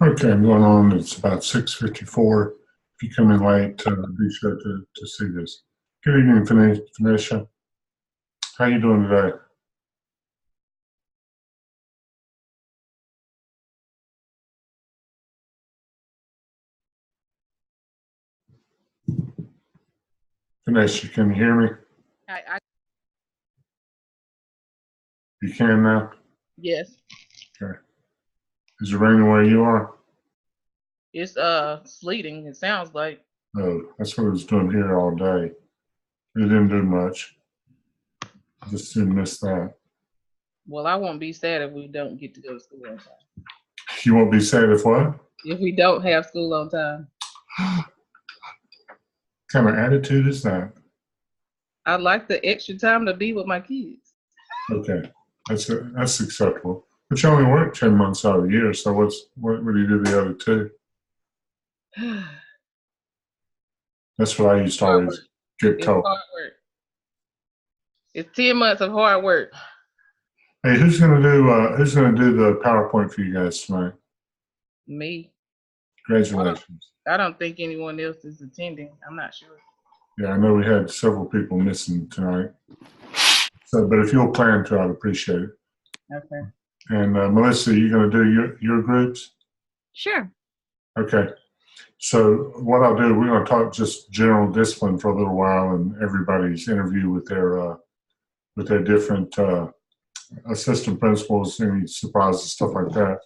Okay, I'm going on. It's about 6:54. If you come in late, be sure to see this. Good evening, Phoenicia. How you doing today? Phoenicia, can you hear me? I You can now? yes, Okay. Is it raining where you are? it's sleeting. It sounds like. Oh, that's what it was doing here all day. It didn't do much. Just didn't miss that. Well, I won't be sad if we don't get to go to school on time. You won't be sad if what? If we don't have school on time, Kind of attitude is that? I like the extra time to be with my kids. Okay, that's acceptable. But you only work 10 months out of the year, so what do you do the other two? That's what I used to Hard work. always get It's told. hard work. It's 10 months of hard work. Hey, who's gonna do the PowerPoint for you guys tonight? Me. Congratulations. I don't think anyone else is attending. I'm not sure. Yeah, I know we had several people missing tonight. So, but if you'll plan to, I'd appreciate it. Okay. And Melissa, you gonna do your groups? Sure. Okay. So what I'll do, we're gonna talk just general discipline for a little while, and everybody's interview with their different assistant principals, any surprises, stuff like that.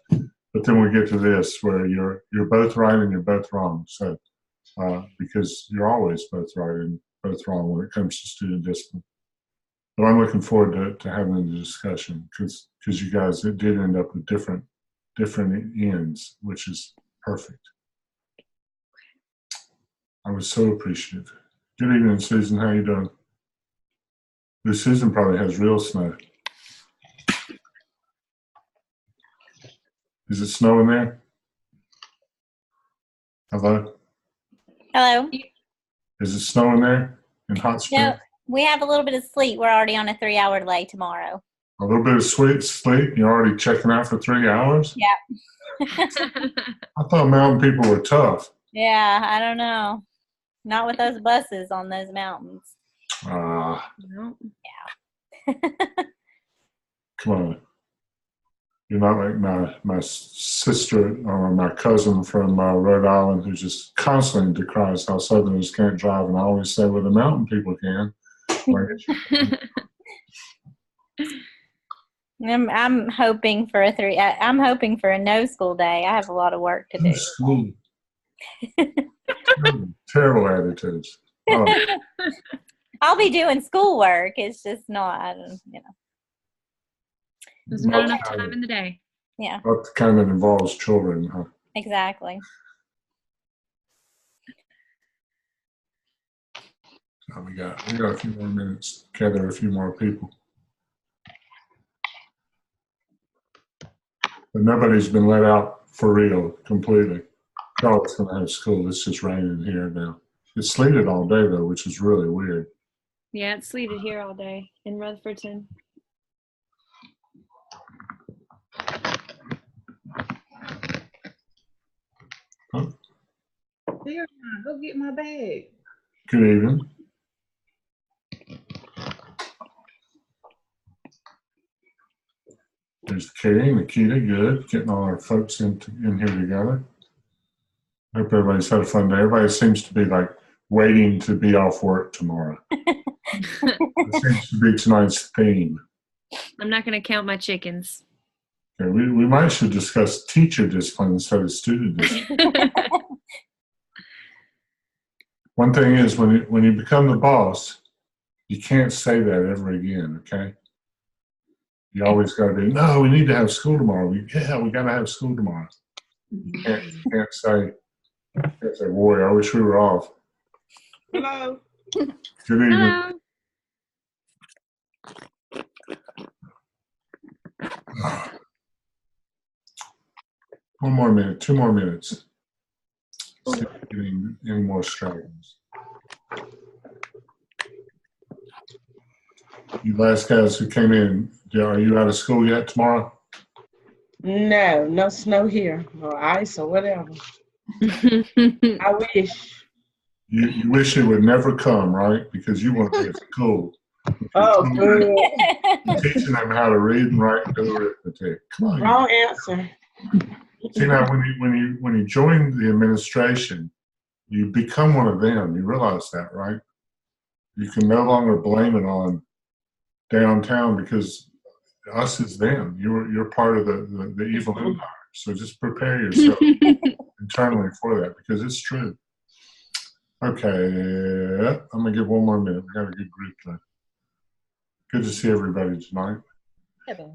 But then we get to this where you're both right and you're both wrong. So because you're always both right and both wrong when it comes to student discipline. But I'm looking forward to having the discussion because you guys did end up with different ends, which is perfect. I was so appreciative. Good evening, Susan. How you doing? Susan probably has real snow. Is it snowing there? Hello? Hello. Is it snowing there in Hot Springs? No, we have a little bit of sleet. We're already on a 3-hour delay tomorrow. A little bit of sleep? You're already checking out for 3 hours? Yeah. I thought mountain people were tough. Yeah, I don't know. Not with those buses on those mountains. No. Yeah. Come on. You're not like my sister or my cousin from Rhode Island who just constantly decries how Southerners can't drive. And I always say, well, the mountain people can. I'm hoping for I'm hoping for a no school day. I have a lot of work to do. School. Terrible attitudes. Oh. I'll be doing schoolwork. It's just not, There's not enough time in the day. Yeah. Not the kind that involves children, huh? Exactly. So we got a few more minutes to gather a few more people. But nobody's been let out for real, completely. Charlotte's going to have school. It's just raining here now. It sleeted all day, though, which is really weird. Yeah, it's sleeted here all day in Rutherfordton. Huh? Here, go get my bag. Good evening. There's Katie and Nikita. Good. Getting all our folks in here together. Hope everybody's had a fun day. Everybody seems to be like waiting to be off work tomorrow. It seems to be tonight's theme. I'm not going to count my chickens. Okay, we might should discuss teacher discipline instead of student discipline. One thing is when you become the boss, you can't say that ever again, okay? You always got to be, no, we need to have school tomorrow. We got to have school tomorrow. You can't say, boy, I wish we were off. Hello. Good evening. Hello. One more minute, 2 more minutes. See if we're getting any more strategies. You last guys who came in, are you out of school yet tomorrow? No, no snow here or ice or whatever. I wish. You wish it would never come, right? Because you want to be at school. Oh, good. Teaching them how to read and write and do arithmetic. Come on. Wrong answer. See, now when you join the administration, you become one of them. You realize that, right? You can no longer blame it on downtown because us is them. You're part of the evil empire. So just prepare yourself internally for that because it's true. Okay, I'm gonna give one more minute. We got a good group today. Good to see everybody tonight.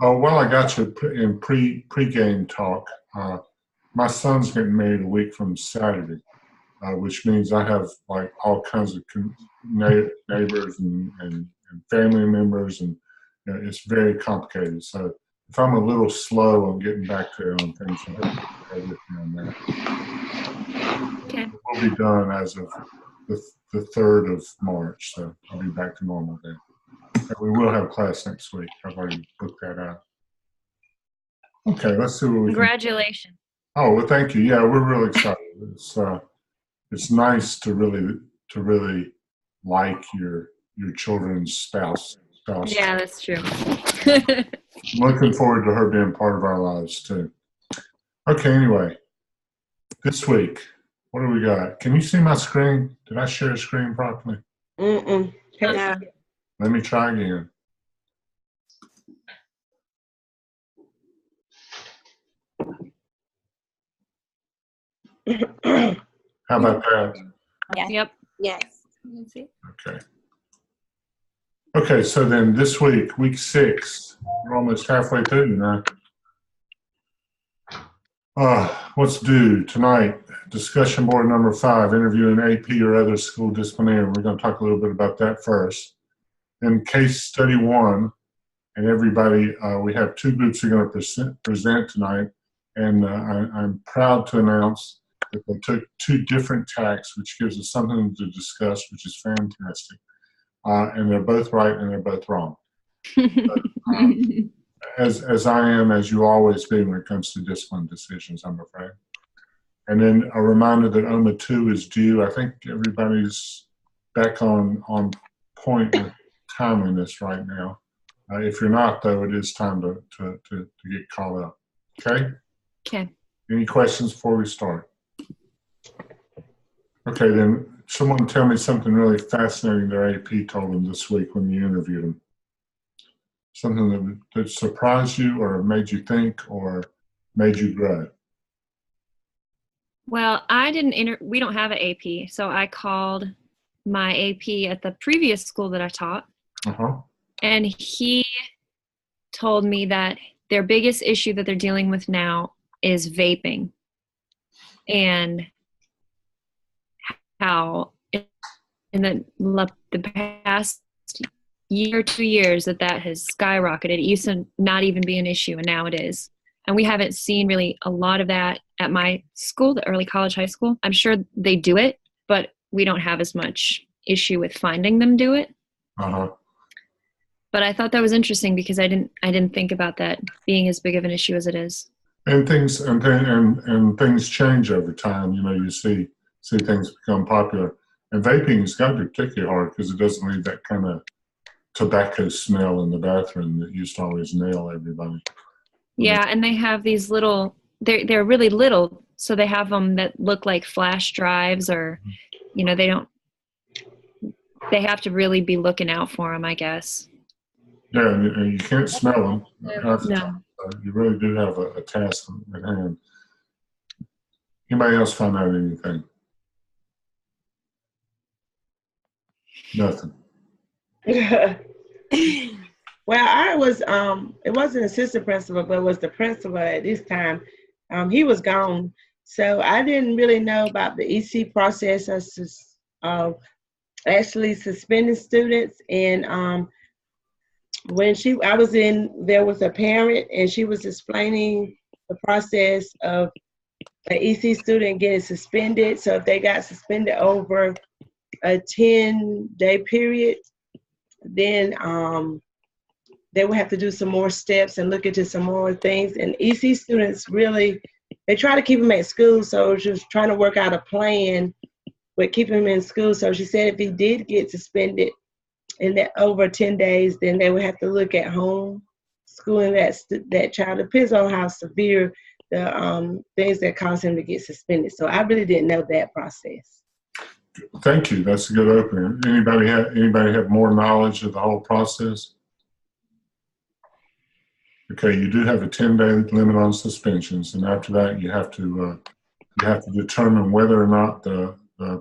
Oh, well, I got you in pre-game talk. My son's getting married a week from Saturday, which means I have like all kinds of neighbors and family members, and you know, it's very complicated. So if I'm a little slow on getting back to you on things, I hope you bear with me on that. Okay. We'll be done as of the 3rd of March, so I'll be back to normal then. But we will have class next week. I've already booked that out. Okay, let's see what we can. Congratulations. Oh, well, thank you. Yeah, we're really excited. It's nice to really like your children's spouse. Yeah, that's true. I'm looking forward to her being part of our lives too. Okay, anyway, this week, what do we got? Can you see my screen? Did I share a screen properly? Mm-mm. Yeah. Let me try again. How about that? Yep. Yes. Okay. Okay, so then this week, week 6, we're almost halfway through now. What's due tonight? Discussion board number 5, interviewing AP or other school disciplinarian. We're going to talk a little bit about that first. Then case study 1, and everybody, we have 2 groups who are going to present tonight, and I'm proud to announce that they took 2 different tacks, which gives us something to discuss, which is fantastic. And they're both right and they're both wrong. But, as I am, as you always be when it comes to discipline decisions, I'm afraid. And then a reminder that OMA 2 is due. I think everybody's back on point with timeliness right now. If you're not, though, it is time to get caught up. Okay? Okay. Any questions before we start? Okay, then someone tell me something really fascinating their AP told them this week when you interviewed them. Something that surprised you or made you think or made you grow. Well, we don't have an AP, so I called my AP at the previous school that I taught, and he told me that their biggest issue that they're dealing with now is vaping, and how in the past year or 2 years that has skyrocketed. It used to not even be an issue, and now it is. And we haven't seen really a lot of that at my school, the early college, high school. I'm sure they do it, but we don't have as much issue with finding them do it. But I thought that was interesting because I didn't think about that being as big of an issue as it is. And things change over time. You know, you see things become popular. And vaping's got to be particularly hard because it doesn't leave that kind of tobacco smell in the bathroom that used to always nail everybody. Yeah, and they have these little, they're really little, so they have them that look like flash drives, or, you know, they have to really be looking out for them, I guess. Yeah, and you can't smell them. No. You really do have a task at hand. Anybody else find out anything? Nothing. Well, I was, it wasn't assistant principal, but it was the principal at this time. He was gone. So I didn't really know about the EC process of actually suspending students. And when I was there was a parent, and she was explaining the process of an EC student getting suspended. So if they got suspended over a 10-day period, then they would have to do some more steps and look into some more things. And EC students really, they try to keep them at school, so she was trying to work out a plan with keeping him in school. So she said if he did get suspended in that over 10 days, then they would have to look at home schooling that child. It depends on how severe the things that caused him to get suspended. So I really didn't know that process. Thank you. That's a good opening. Anybody have more knowledge of the whole process? Okay, you do have a 10-day limit on suspensions, and after that, you have to determine whether or not the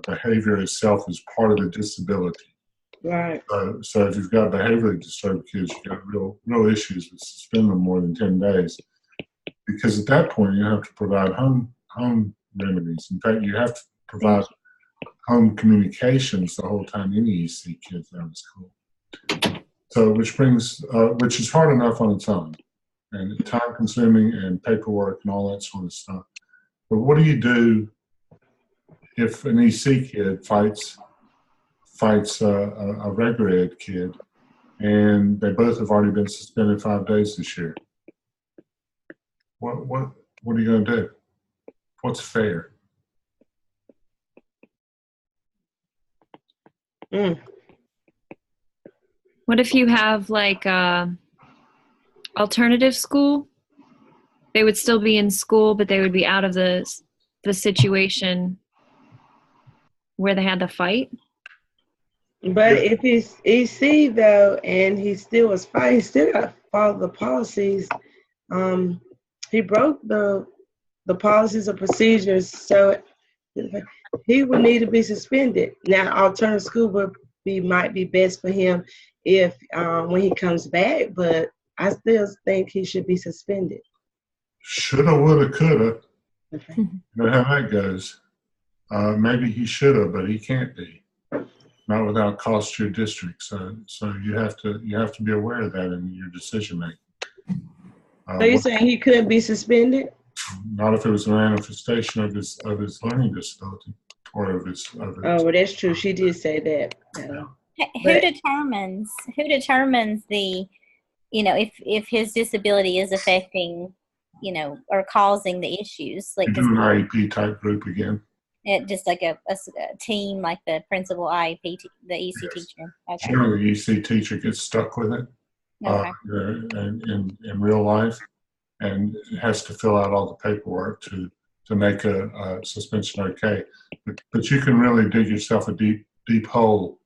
behavior itself is part of the disability. Right. So if you've got behaviorally disturbed kids, you've got real issues with suspending them more than 10 days. Because at that point, you have to provide home remedies. In fact, you have to provide home communications the whole time any EC kids out of school. So which is hard enough on its own, and time consuming and paperwork and all that sort of stuff. But what do you do if an EC kid fights a regular ed kid, and they both have already been suspended 5 days this year? What are you going to do? What's fair? What if you have like alternative school? They would still be in school, but they would be out of the situation where they had the fight. But if he's EC though, and he still was fighting, he still got to follow the policies. He broke the policies or procedures, so he would need to be suspended. Now, alternative school might be best for him if when he comes back, but I still think he should be suspended. Shoulda, woulda, coulda. Okay. You know how that goes. Maybe he shoulda, but he can't be. Not without cost to your district. So you have to be aware of that in your decision making. So you're saying he couldn't be suspended? Not if it was a manifestation of his learning disability or of his. Oh, well, that's true. She did say that. Who determines the, if his disability is affecting, or causing the issues? Like, you do an IEP type group again. Just like a team, like the principal IEP, the EC teacher. Okay. Generally, the EC teacher gets stuck with it Okay. in real life, and has to fill out all the paperwork to make a suspension okay. But you can really dig yourself a deep hole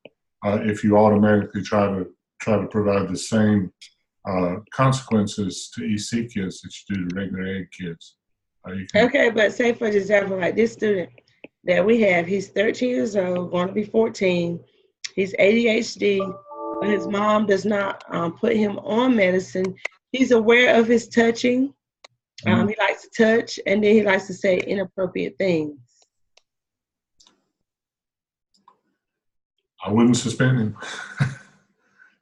if you automatically try to provide the same consequences to EC kids that you do to regular ed kids. Okay, but say for example, like this student that we have, he's 13 years old, going to be 14. He's ADHD, but his mom does not put him on medicine. He's aware of his touching. He likes to touch, and then he likes to say inappropriate things. I wouldn't suspend him.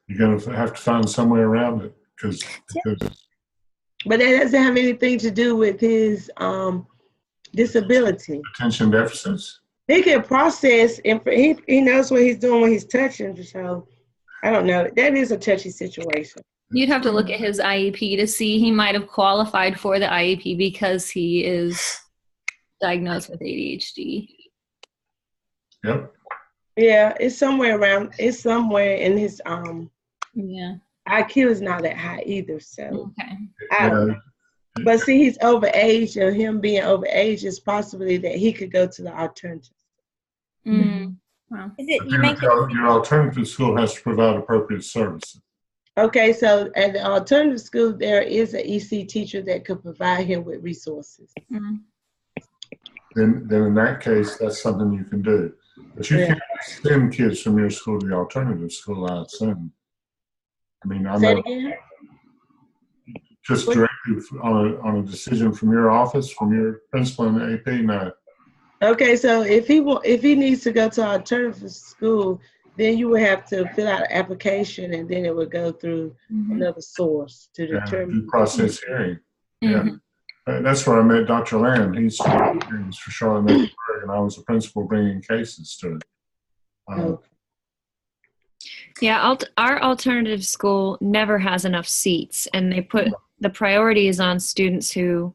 You're going to have to find some way around it because. But that doesn't have anything to do with his disability. Attention deficits. He can process, and he knows what he's doing when he's touching. So I don't know. That is a touchy situation. You'd have to look at his IEP to see he might have qualified for the IEP because he is diagnosed with ADHD. Yep. Yeah, it's somewhere in his Yeah. IQ is not that high either. So Okay. But see, he's overage, and him being overage is possibly that he could go to the alternative. Wow. Your alternative school has to provide appropriate services. Okay, so at the alternative school, there is an EC teacher that could provide him with resources. Then in that case, that's something you can do. But you can't send kids from your school to the alternative school, I assume. I mean, I Say it know again? just directly on a decision from your office, from your principal in the AP, no. Okay, so if he needs to go to alternative school, then you would have to fill out an application, and then it would go through another source to determine. Due process hearing. Yeah. That's where I met Dr. Land. He's for Charlotte-Mecklenburg, and I was the principal bringing cases to it. Yeah, our alternative school never has enough seats, and they put the priorities on students who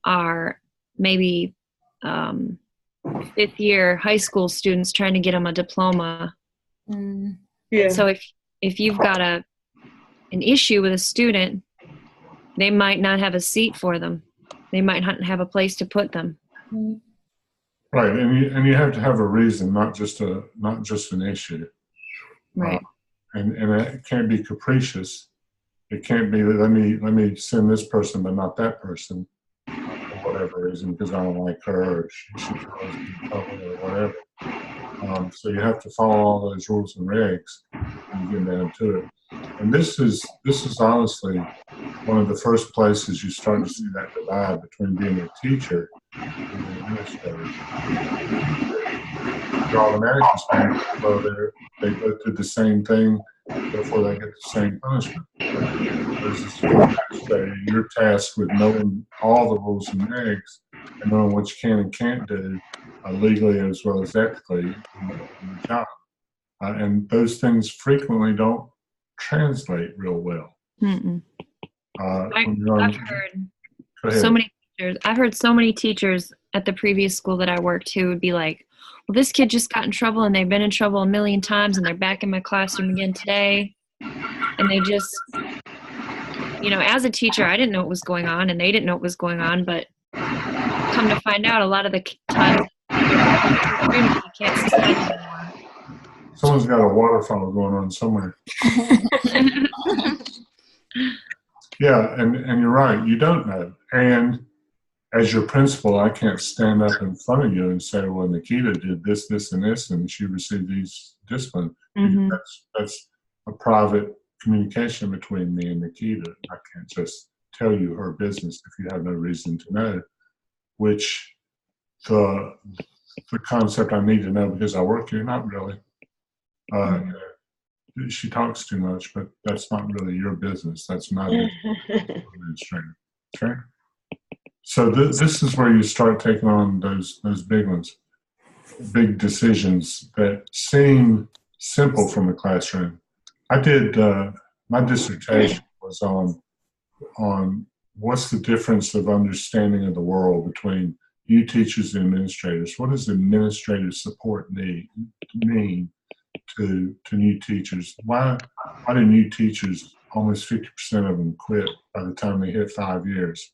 are maybe fifth year high school students trying to get them a diploma. Yeah. So if you've got an issue with a student, they might not have a seat for them. They might not have a place to put them. Right, and you have to have a reason, not just an issue. Right. And it can't be capricious. It can't be let me send this person but not that person for whatever reason because I don't like her or she throws me in trouble or whatever. So you have to follow all those rules and regs and get down to it. And this is honestly one of the first places you start to see that divide between being a teacher and an administrator. You're automatically saying, well, they both did the same thing, therefore they get the same punishment. There's this say you're tasked with knowing all the rules and regs and knowing what you can and can't do legally as well as ethically in the job. And those things frequently don't translate real well. I've heard so many teachers at the previous school that I worked who would be like, well, this kid just got in trouble and they've been in trouble a million times and they're back in my classroom again today. And they just, as a teacher, I didn't know what was going on and they didn't know what was going on, but come to find out a lot of the times you can't suspend anymore. Someone's got a waterfall going on somewhere. Yeah, and you're right, you don't know. And as your principal, I can't stand up in front of you and say, well, Nikita did this, this, and this, and she received these discipline. Mm-hmm. That's a private communication between me and Nikita. I can't just tell you her business if you have no reason to know, which the concept I need to know because I work here, not really. She talks too much, but that's not really your business. That's my business. Administrator. Okay? So this is where you start taking on those big ones, big decisions that seem simple from the classroom. I did my dissertation was on what's the difference of understanding of the world between you teachers and administrators. What does administrative support mean to new teachers? Why do new teachers, almost 50% of them quit by the time they hit 5 years?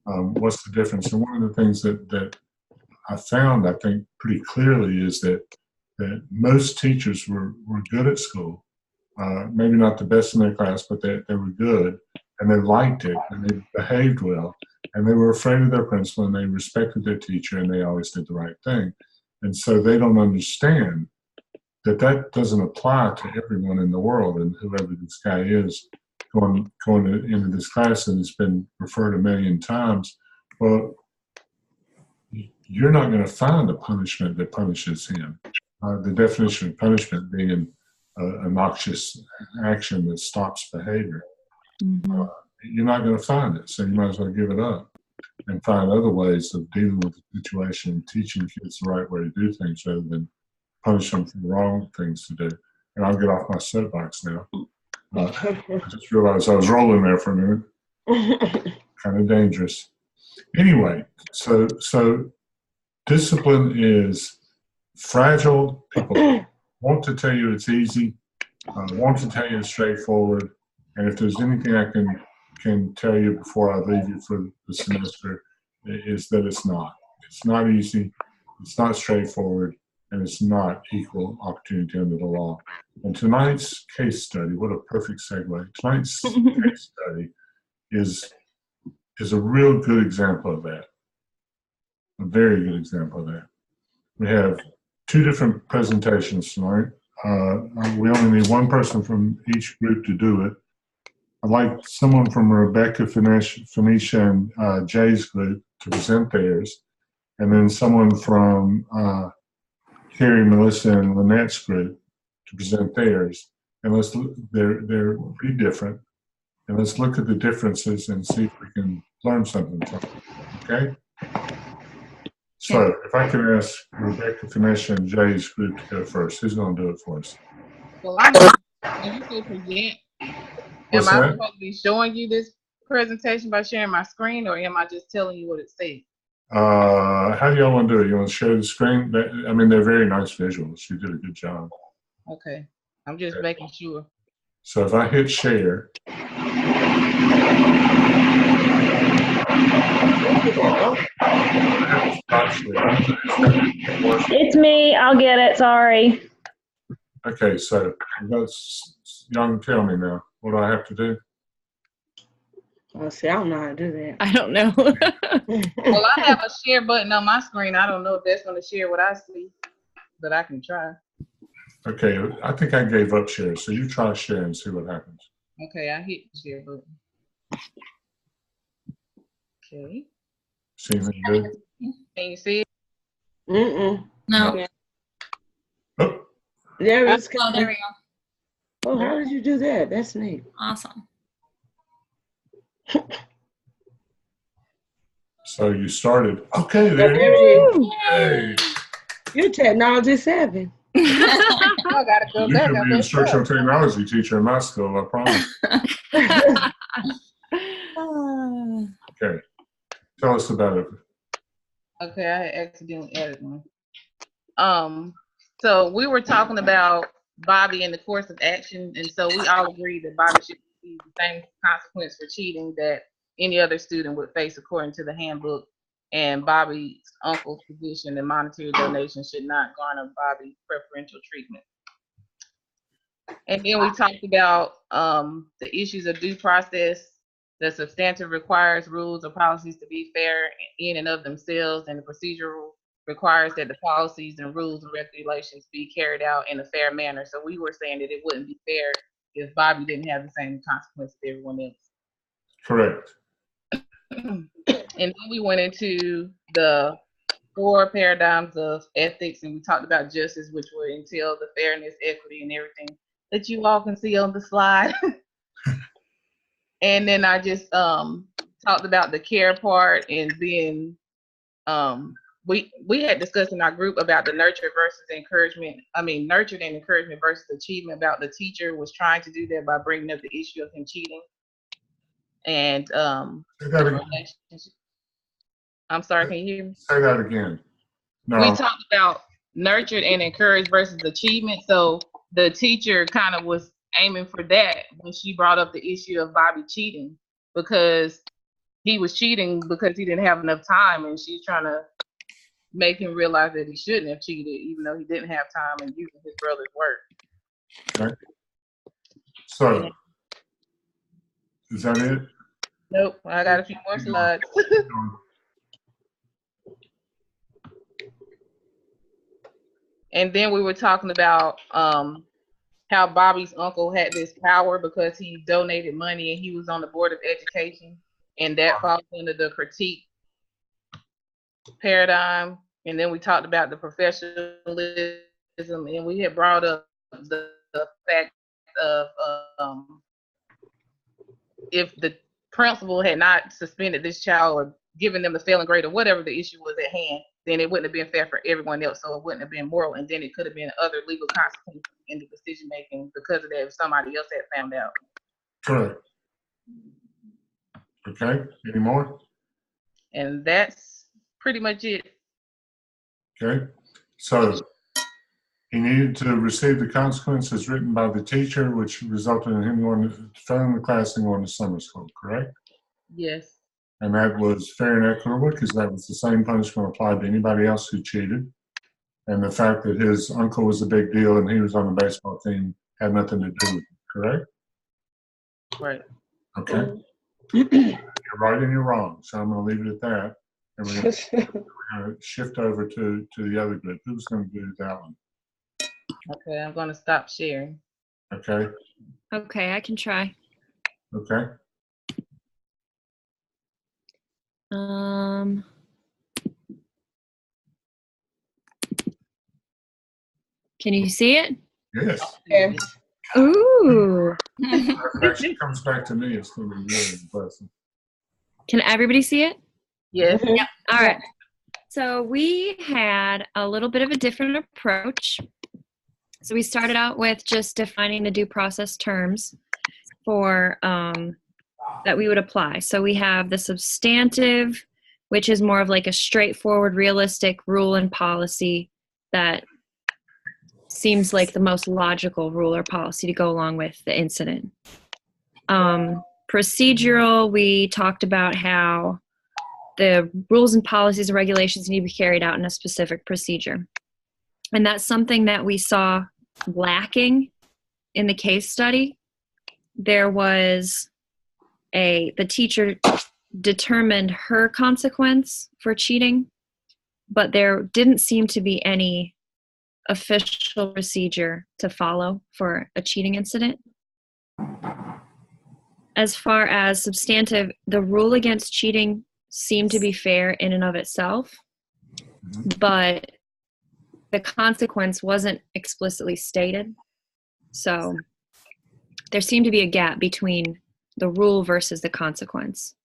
What's the difference? And one of the things that I found, I think, pretty clearly is that most teachers were good at school. Maybe not the best in their class, but they were good, and they liked it, and they behaved well, and they were afraid of their principal, and they respected their teacher, and they always did the right thing. And so they don't understand that doesn't apply to everyone in the world, and whoever this guy is going into this class and it's been referred a million times, well, you're not going to find a punishment that punishes him. The definition of punishment being a noxious action that stops behavior. Mm-hmm. You're not going to find it, so you might as well give it up and find other ways of dealing with the situation and teaching kids the right way to do things rather than punish them for the wrong things to do. And I'll get off my soapbox now. I just realized I was rolling there for a minute. Kind of dangerous. Anyway, so discipline is fragile. People want to tell you it's easy, want to tell you it's straightforward. And if there's anything I can tell you before I leave you for the semester, is that it's not. It's not easy. It's not straightforward. And it's not equal opportunity under the law. And tonight's case study, what a perfect segue. Tonight's case study is a real good example of that. A very good example of that. We have 2 different presentations tonight. We only need one person from each group to do it. I'd like someone from Rebecca, Phoenicia, and Jay's group to present theirs. And then someone from Carrie, Melissa, and Lynette's group to present theirs. And they're pretty different. And let's look at the differences and see if we can learn something from them. Okay? So if I can ask Rebecca, Phoenicia, and Jay's group to go first, who's going to do it for us? Well, I'm When you say present, What's am I that? supposed to be showing you this presentation by sharing my screen, or am I just telling you what it says? How do y'all want to do it? You want to share the screen? I mean, they're very nice visuals. You did a good job. Okay. I'm just making sure. So if I hit share, stop share. It's me. I'll get it. Sorry. Okay, so y'all can tell me now. What do I have to do? Oh, see, I don't know how to do that. I don't know. Well, I have a share button on my screen. I don't know if that's going to share what I see, but I can try. Okay, I think I gave up share. So you try share and see what happens. Okay, I hit the share button. Okay. See anything good? Can you see it? No. Oh, There it is. Oh, there we go. Oh, how did you do that? That's neat. Awesome. so you started. Okay, there There it it is. is. You're technology savvy. I gotta go You back. could I be an messed instructional up. technology teacher in my school, I promise. Okay, tell us about it. Okay, I accidentally added one. So we were talking about Bobby in the course of action, and so we all agreed that Bobby should receive the same consequence for cheating that any other student would face according to the handbook, and Bobby's uncle's position and monetary donation should not garner Bobby preferential treatment. And then we talked about the issues of due process. The substantive requires rules or policies to be fair in and of themselves, and the procedural requires that the policies and rules and regulations be carried out in a fair manner. So we were saying that it wouldn't be fair if Bobby didn't have the same consequences as everyone else. Correct. And then we went into the 4 paradigms of ethics, and we talked about justice, which would entail the fairness, equity, and everything that you all can see on the slide. And then I just talked about the care part, and then we had discussed in our group about the nurtured and encouragement versus achievement, about the teacher was trying to do that by bringing up the issue of him cheating. And I'm sorry, can you hear me? Say that again. No. We talked about nurtured and encouraged versus achievement. So the teacher kind of was aiming for that when she brought up the issue of Bobby cheating, because he was cheating because he didn't have enough time, and she's trying to make him realize that he shouldn't have cheated, even though he didn't have time and using his brother's work. Okay. So, is that it? Nope, I got a few more slides. And then we were talking about how Bobby's uncle had this power because he donated money and he was on the board of education, and that falls under the critique paradigm. And then we talked about the professionalism, and we had brought up the fact of if the principal had not suspended this child or given them the failing grade or whatever the issue was at hand, then it wouldn't have been fair for everyone else. So it wouldn't have been moral, and then it could have been other legal consequences in the decision making because of that if somebody else had found out. Correct. Okay. Any more? And that's pretty much it. Okay. So he needed to receive the consequences written by the teacher, which resulted in him going to failing the class and going to summer school, correct? Yes. And that was fair and equitable because that was the same punishment applied to anybody else who cheated. And the fact that his uncle was a big deal and he was on the baseball team had nothing to do with it, correct? Right. Okay. You're right and you're wrong. So I'm going to leave it at that. And we're going to shift over to the other group. Who's going to do that one? Okay, I'm going to stop sharing. Okay. Okay, I can try. Okay. Can you see it? Yes. Yeah. Ooh. If it actually comes back to me, it's going to be really impressive. Can everybody see it? Yes. Yep. All right. So we had a little bit of a different approach. So we started out with just defining the due process terms for that we would apply. So we have the substantive, which is more of like a straightforward, realistic rule and policy that seems like the most logical rule or policy to go along with the incident. Procedural, we talked about how the rules and policies and regulations need to be carried out in a specific procedure. And that's something that we saw lacking in the case study. There was the teacher determined her consequence for cheating, but there didn't seem to be any official procedure to follow for a cheating incident. As far as substantive, the rule against cheating seemed to be fair in and of itself, but the consequence wasn't explicitly stated. So there seemed to be a gap between the rule versus the consequence.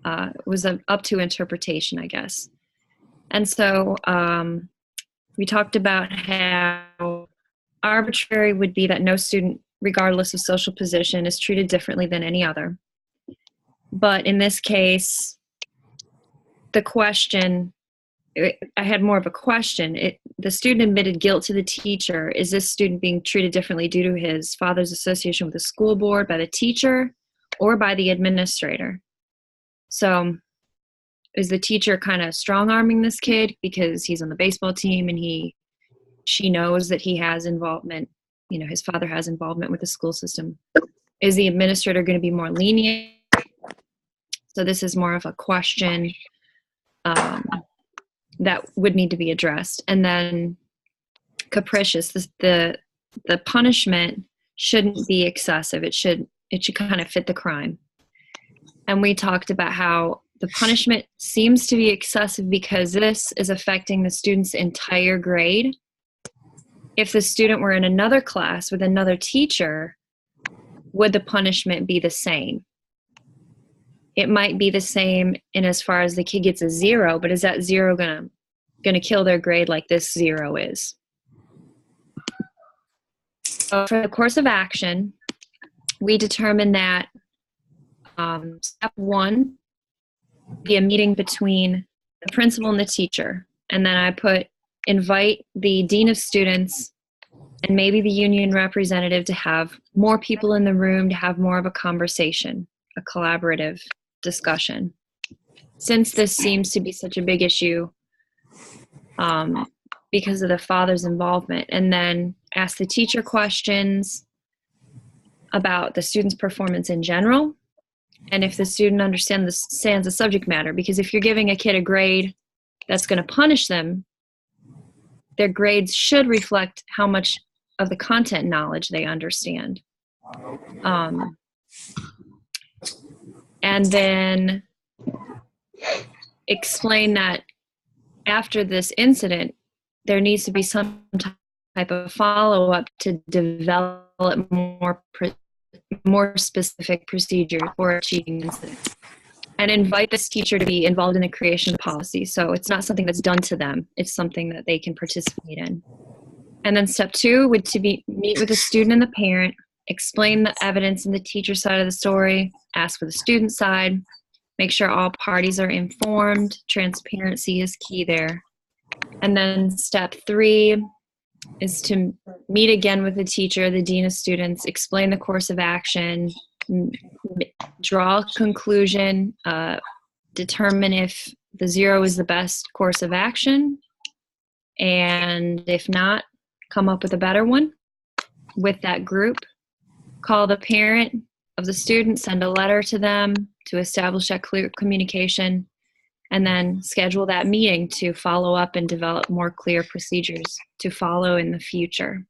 It was up to interpretation, I guess. And so we talked about how arbitrary would be that no student, regardless of social position, is treated differently than any other. But in this case, the question, I had more of a question. The student admitted guilt to the teacher. Is this student being treated differently due to his father's association with the school board, by the teacher, or by the administrator? So is the teacher kind of strong-arming this kid because he's on the baseball team and she knows that he has involvement, his father has involvement with the school system? Is the administrator going to be more lenient? So this is more of a question that would need to be addressed. And then capricious, the punishment shouldn't be excessive. It should kind of fit the crime. And we talked about how the punishment seems to be excessive because this is affecting the student's entire grade. If the student were in another class with another teacher, would the punishment be the same? It might be the same in as far as the kid gets a 0, but is that 0 gonna kill their grade like this 0 is? So for the course of action, we determined that step 1 be a meeting between the principal and the teacher. And then I put invite the dean of students and maybe the union representative to have more people in the room to have more of a conversation, a collaborative discussion. Since this seems to be such a big issue because of the father's involvement, and then ask the teacher questions about the student's performance in general, and if the student understands the subject matter. Because if you're giving a kid a grade that's going to punish them, their grades should reflect how much of the content knowledge they understand. And then explain that after this incident, there needs to be some type of follow-up to develop more specific procedures for a cheating incident. And invite this teacher to be involved in the creation of policy. So it's not something that's done to them. It's something that they can participate in. And then step 2 would to be meet with the student and the parent, explain the evidence in the teacher side of the story, ask for the student side, make sure all parties are informed. Transparency is key there. And then step 3 is to meet again with the teacher, the dean of students, explain the course of action, draw a conclusion, determine if the 0 is the best course of action, and if not, come up with a better one with that group. Call the parent of the student, send a letter to them to establish that clear communication, and then schedule that meeting to follow up and develop more clear procedures to follow in the future.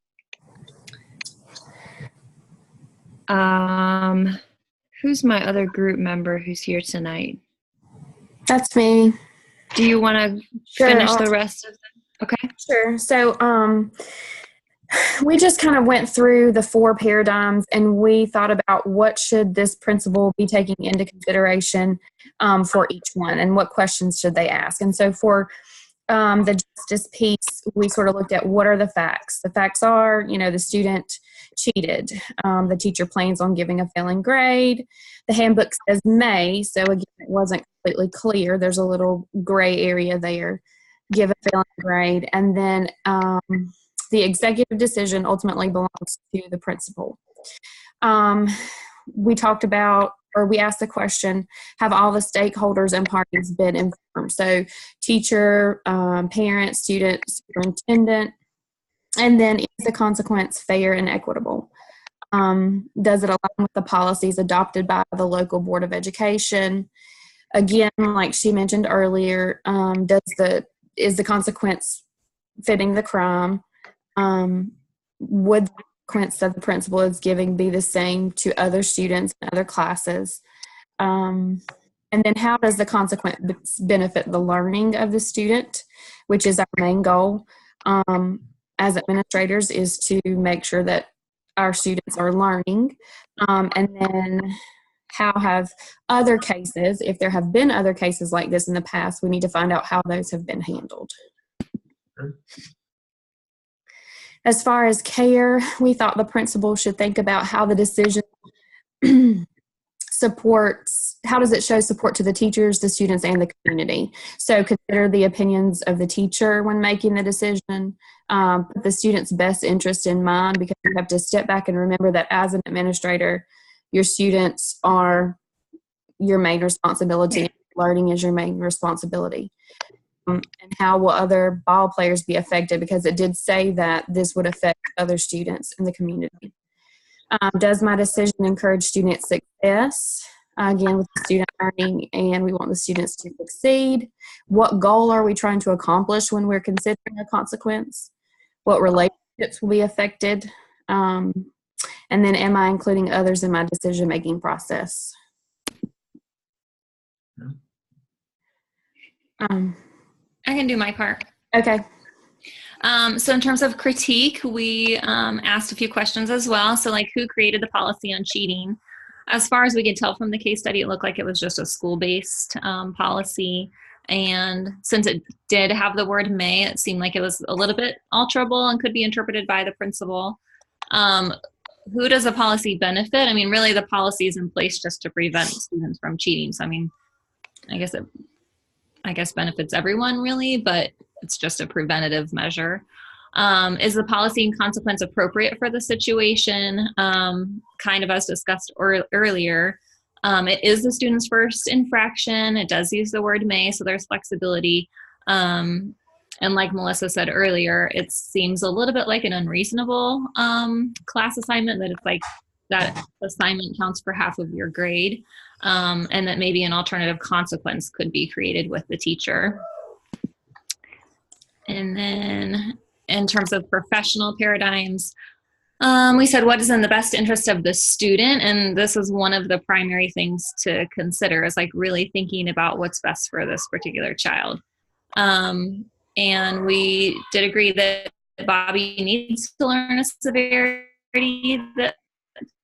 Who's my other group member who's here tonight? That's me. Do you want to finish the rest of them? Okay. Sure. So we just kind of went through the 4 paradigms, and we thought about what should this principal be taking into consideration for each one, and what questions should they ask. And so for the justice piece, we sort of looked at what are the facts. The facts are, the student cheated. The teacher plans on giving a failing grade. The handbook says may, so again, it wasn't completely clear. There's a little gray area there. Give a failing grade. And then the executive decision ultimately belongs to the principal. We talked about, or we asked the question, have all the stakeholders and parties been informed? So teacher, parent, student, superintendent, and then is the consequence fair and equitable? Does it align with the policies adopted by the local Board of Education? Again, like she mentioned earlier, is the consequence fitting the crime? Would the consequence that the principal is giving be the same to other students and other classes? And then how does the consequence benefit the learning of the student, which is our main goal as administrators, is to make sure that our students are learning. And then how have other cases, if there have been other cases like this in the past, we need to find out how those have been handled. As far as care, we thought the principal should think about how the decision supports, how does it show support to the teachers, the students, and the community. So consider the opinions of the teacher when making the decision, put the student's best interest in mind, because you have to step back and remember that as an administrator, your students are your main responsibility. Learning is your main responsibility. And how will other ball players be affected? Because it did say that this would affect other students in the community. Does my decision encourage student success? Again, with the student learning, and we want the students to succeed. What goal are we trying to accomplish when we're considering a consequence? What relationships will be affected? And then am I including others in my decision-making process? I can do my part. Okay. So in terms of critique, we asked a few questions as well. So like, who created the policy on cheating? As far as we could tell from the case study, it looked like it was just a school-based policy. And since it did have the word may, it seemed like it was a little bit alterable and could be interpreted by the principal. Who does the policy benefit? I mean, really the policy is in place just to prevent students from cheating. So I mean, I guess benefits everyone really, but it's just a preventative measure. Is the policy and consequence appropriate for the situation? Kind of as discussed earlier, it is the student's first infraction. It does use the word may, so there's flexibility. And like Melissa said earlier, it seems a little bit like an unreasonable class assignment, that it's like that assignment counts for half of your grade, and that maybe an alternative consequence could be created with the teacher. And then in terms of professional paradigms, we said what is in the best interest of the student, and this is one of the primary things to consider, is like really thinking about what's best for this particular child. And we did agree that Bobby needs to learn a severity that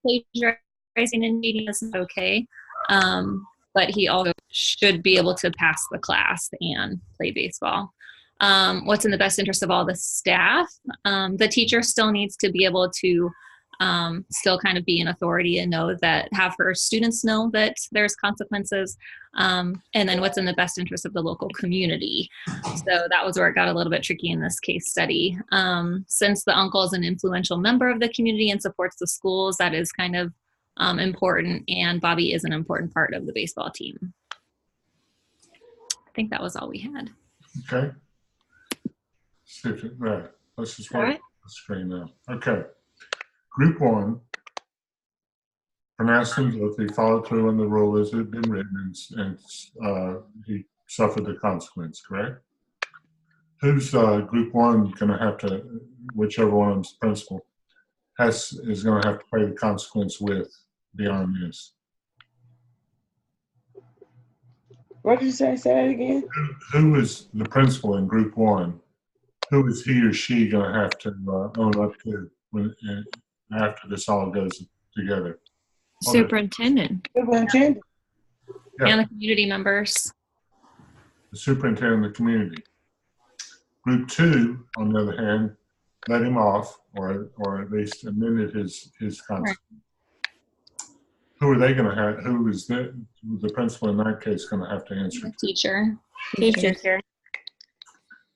plagiarizing and cheating is okay, but he also should be able to pass the class and play baseball. What's in the best interest of all the staff? The teacher still needs to be able to still kind of be an authority and have her students know that there's consequences. And then what's in the best interest of the local community? So that was where it got a little bit tricky in this case study. Since the uncle is an influential member of the community and supports the schools, that is kind of important, and Bobby is an important part of the baseball team. I think that was all we had. Okay. Right. Let's just work the screen now. Okay. Group 1, pronounced him guilty, followed through on the rule as it had been written, and he suffered the consequence, correct? Who's Group 1 going to have to, whichever one of them's principal, is going to have to pay the consequence with beyond this? What did you say? Say that again. Who is the principal in Group 1? Who is he or she going to have to own up to after this all goes together? Superintendent. Superintendent. Yeah. And the community members. The superintendent of the community. Group 2, on the other hand, let him off, or at least amended his consequence. Who are they going to have? Who is the principal in that case going to have to answer? Teacher. Teacher.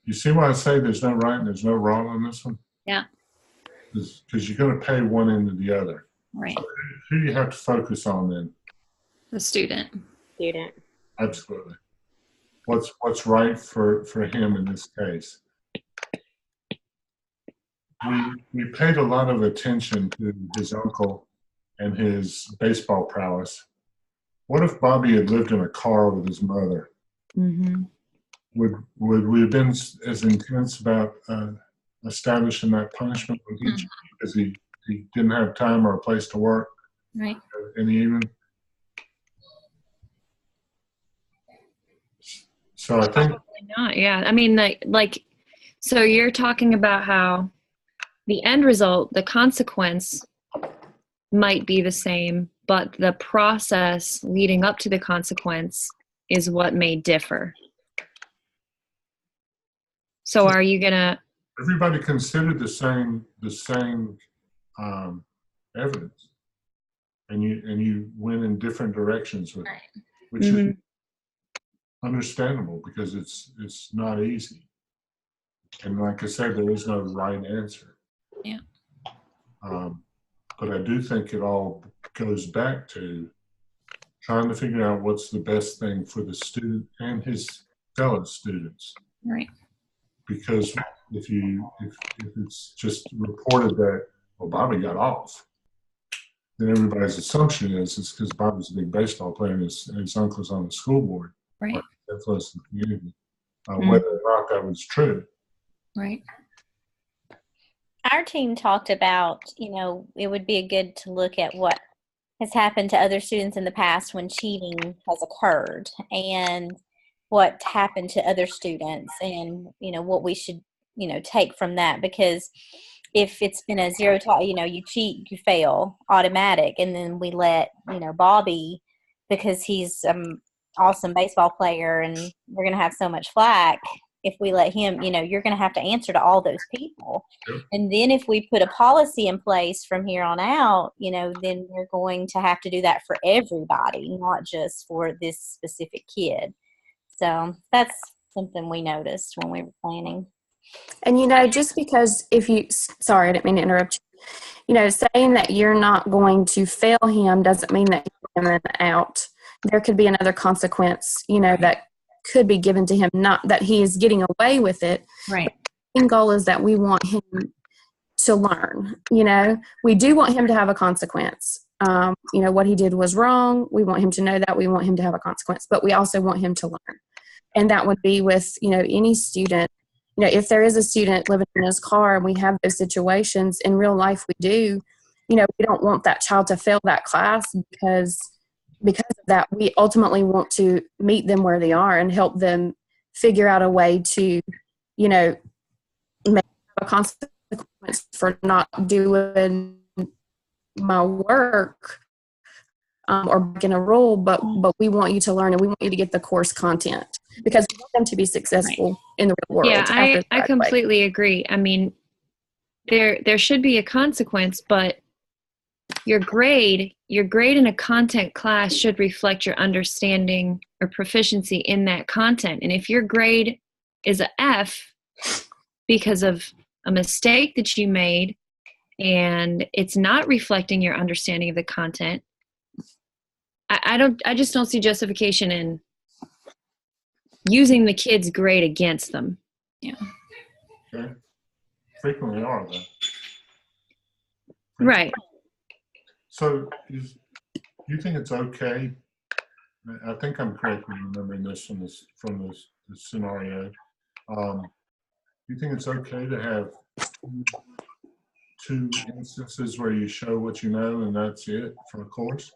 You see why I say there's no right and there's no wrong on this one? Yeah. Because you're going to pay one end or the other. Right. Who do you have to focus on then? The student. Absolutely. What's right for him in this case? We paid a lot of attention to his uncle and his baseball prowess. What if Bobby had lived in a car with his mother? Mm-hmm. Would we have been as intense about establishing that punishment with each because he didn't have time or a place to work Right. in the evening? So I think Probably not. Yeah. I mean, like, so you're talking about how the end result, the consequence might be the same, but the process leading up to the consequence is what may differ. So are you gonna? everybody considered the same evidence, and you went in different directions with it, which is understandable because it's not easy. And like I said, there is no right answer. Yeah. But I do think it all goes back to trying to figure out what's the best thing for the student and his fellow students. Right. Because if it's just reported that, well, Bobby got off, then everybody's assumption is it's because Bobby's a big baseball player and his uncle's on the school board. Right. Influence in the community. Whether or not that was true. Right. Our team talked about, it would be good to look at what has happened to other students in the past when cheating has occurred and what happened to other students and, what we should, take from that. Because if it's been a zero to, you cheat, you fail automatic. And then we let, Bobby, because he's awesome baseball player and we're going to have so much flack if we let him, you're going to have to answer to all those people. Sure. And then if we put a policy in place from here on out, then we're going to have to do that for everybody, not just for this specific kid. So that's something we noticed when we were planning. And just because sorry, I didn't mean to interrupt you. Saying that you're not going to fail him doesn't mean that you're in and out. There could be another consequence, that could be given to him, not that he is getting away with it. Right. The main goal is that we want him to learn. We do want him to have a consequence. What he did was wrong. We want him to know that. We want him to have a consequence, but we also want him to learn. And that would be with, any student. If there is a student living in his car and we have those situations in real life, we do, we don't want that child to fail that class because of that. We ultimately want to meet them where they are and help them figure out a way to, make a consequence for not doing my work or breaking a rule, but we want you to learn and we want you to get the course content because we want them to be successful in the real world. Yeah, I completely agree. I mean, there should be a consequence, but your grade in a content class should reflect your understanding or proficiency in that content. And if your grade is a F because of a mistake that you made and it's not reflecting your understanding of the content, I just don't see justification in using the kid's grade against them. Yeah. Okay. Frequently are though. Right. So you think it's okay? I think I'm correct in remembering this from this scenario. You think it's okay to have two instances where you show what you know and that's it for a course?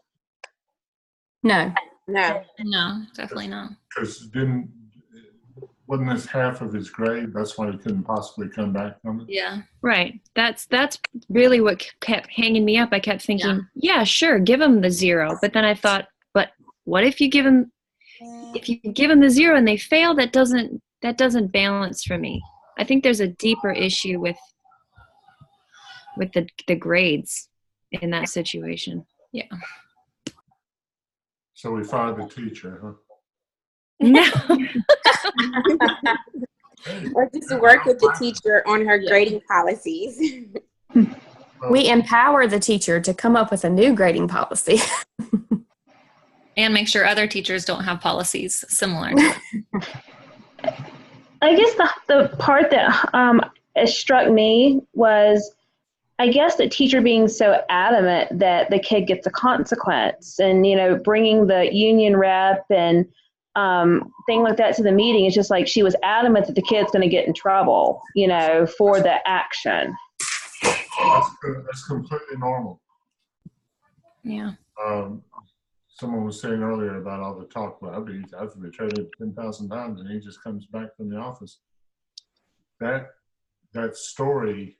No. No. No, definitely not. Because wasn't this half of his grade? That's why he couldn't possibly come back from it. Yeah. Right. That's really what kept hanging me up. I kept thinking, yeah, sure, give him the 0. But then I thought, but what if you give him the 0 and they fail? That doesn't balance for me. I think there's a deeper issue with the grades in that situation. Yeah. So we fired the teacher, huh? No. Or just work with the teacher on her grading policies. We empower the teacher to come up with a new grading policy. And make sure other teachers don't have policies similar to it. I guess the part that it struck me was, I guess, the teacher being so adamant that the kid gets a consequence, and bringing the union rep and thing like that to the meeting. It's just like she was adamant that the kid's going to get in trouble, for the action. That's completely normal. Yeah. Someone was saying earlier about all the talk. Well, I've been traded 10,000 times, and he just comes back from the office. That story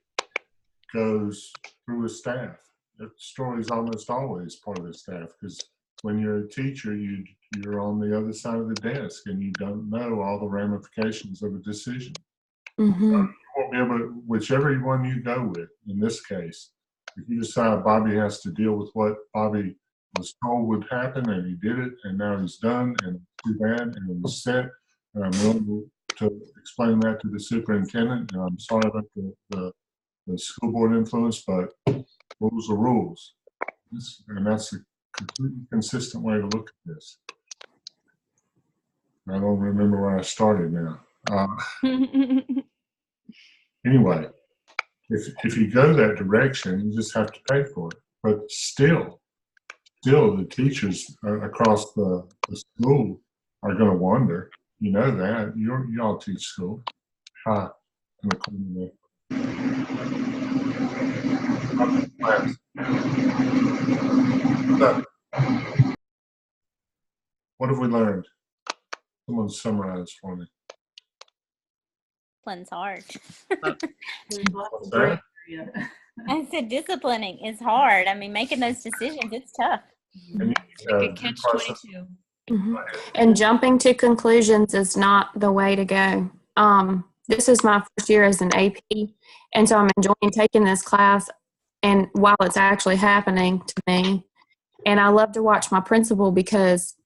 goes through a staff. That story is almost always part of the staff, because when you're a teacher, you're on the other side of the desk, and you don't know all the ramifications of a decision. Mm-hmm. You won't be able to, whichever one you go with, in this case, if you decide Bobby has to deal with what Bobby was told would happen, and he did it, and now he's done, and it's too bad, and it was set, and I'm willing to explain that to the superintendent, and I'm sorry about the school board influence, but rules are rules. And that's a completely consistent way to look at this. I don't remember where I started now. Anyway, if you go that direction, you just have to pay for it. But still the teachers across the school are going to wonder. You know that. Y'all teach school. Hi. In the corner there. So, what have we learned? Someone summarize for me. Discipline's hard. What's that? I said disciplining is hard. I mean, making those decisions, it's tough. Like a catch-22. Mm-hmm. And jumping to conclusions is not the way to go. This is my first year as an AP, and so I'm enjoying taking this class, and while it's actually happening to me, and I love to watch my principal, because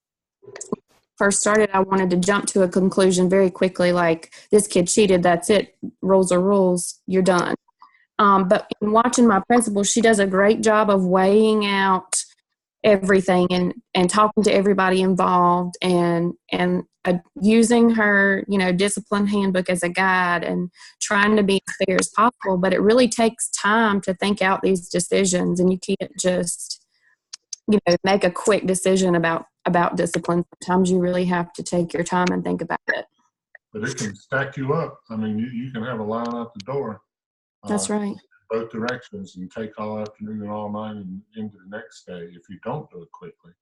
first started, I wanted to jump to a conclusion very quickly, like, this kid cheated, that's it, rules are rules, you're done. But in watching my principal, she does a great job of weighing out everything and talking to everybody involved, and using her discipline handbook as a guide, and trying to be as fair as possible. But it really takes time to think out these decisions, and you can't just make a quick decision about discipline. Sometimes you really have to take your time and think about it. But it can stack you up. I mean, you can have a line out the door. That's right. Both directions, and take all afternoon and all night and into the next day if you don't do it quickly.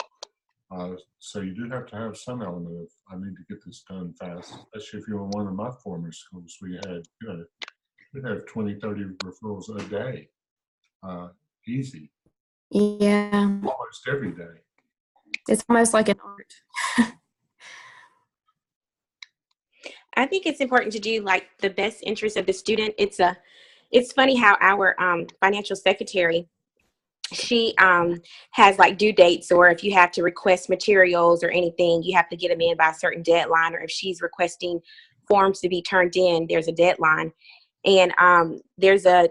So you do have to have some element of, I need to get this done fast, especially if you're in one of my former schools. We had, we'd have 20, 30 referrals a day. Easy. Yeah. Almost every day. It's almost like an art. I think it's important to do like the best interest of the student. It's funny how our financial secretary, she has like due dates, or if you have to request materials or anything, you have to get them in by a certain deadline, or if she's requesting forms to be turned in, there's a deadline. And there's a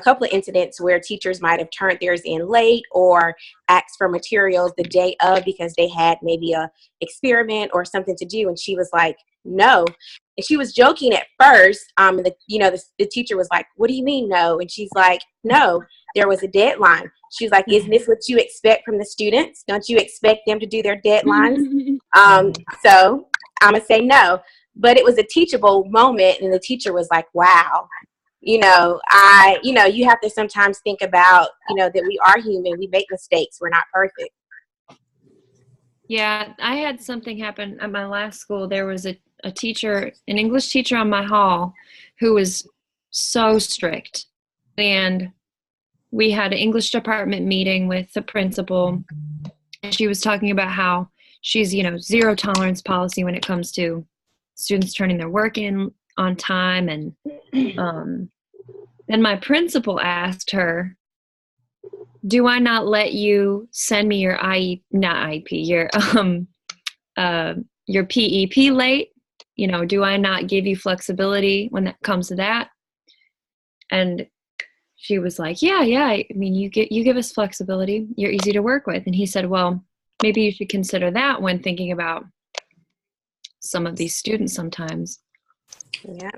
couple of incidents where teachers might have turned theirs in late or asked for materials the day of because they had maybe a experiment or something to do, and she was like, no. And she was joking at first. The teacher was like, what do you mean no? And she's like, no, there was a deadline. She was like, isn't this what you expect from the students? Don't you expect them to do their deadlines? So I'm going to say no. But it was a teachable moment, and the teacher was like, wow. You have to sometimes think about, that we are human. We make mistakes. We're not perfect. Yeah, I had something happen at my last school. There was a teacher, an English teacher on my hall, who was so strict. And we had an English department meeting with the principal, and she was talking about how she's, zero tolerance policy when it comes to students turning their work in on time. And then my principal asked her, do I not let you send me your your PEP late? You know, do I not give you flexibility when it comes to that? And she was like, yeah. I mean, you give us flexibility. You're easy to work with. And he said, well, maybe you should consider that when thinking about some of these students sometimes. Yeah.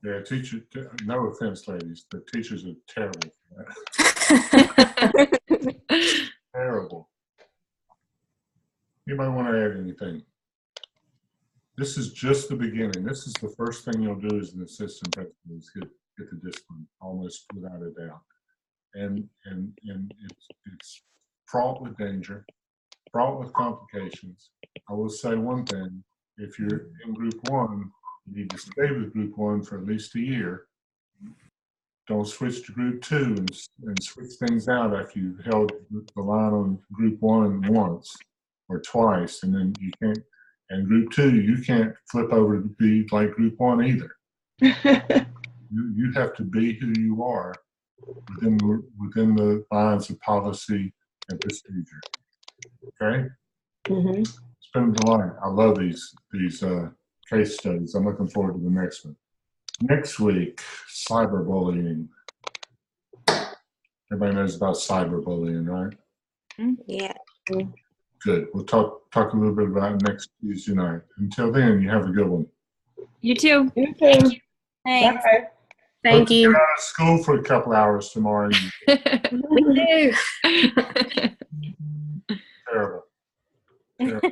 Yeah, teacher. No offense, ladies, but teachers are terrible for that. Terrible. Anybody want to add anything? This is just the beginning. This is the first thing you'll do as an assistant principal is get the discipline, almost without a doubt. And it's fraught with danger, fraught with complications. I will say one thing: if you're in Group 1, you need to stay with Group 1 for at least a year. Don't switch to Group 2 and switch things out after you've held the line on Group 1 once or twice, and then you can't. And Group 2, you can't flip over to be like Group 1 either. You have to be who you are within the lines of policy and procedure. Okay? Mm-hmm. It's been a delight. I love these case studies. I'm looking forward to the next one. Next week, cyberbullying. Everybody knows about cyberbullying, right? Yeah. Good. We'll talk a little bit about it next Tuesday night. Until then, you have a good one. You too. You too. Thanks. Bye. Thank Hope you. get out of school for a couple hours tomorrow. We do. Terrible. Terrible.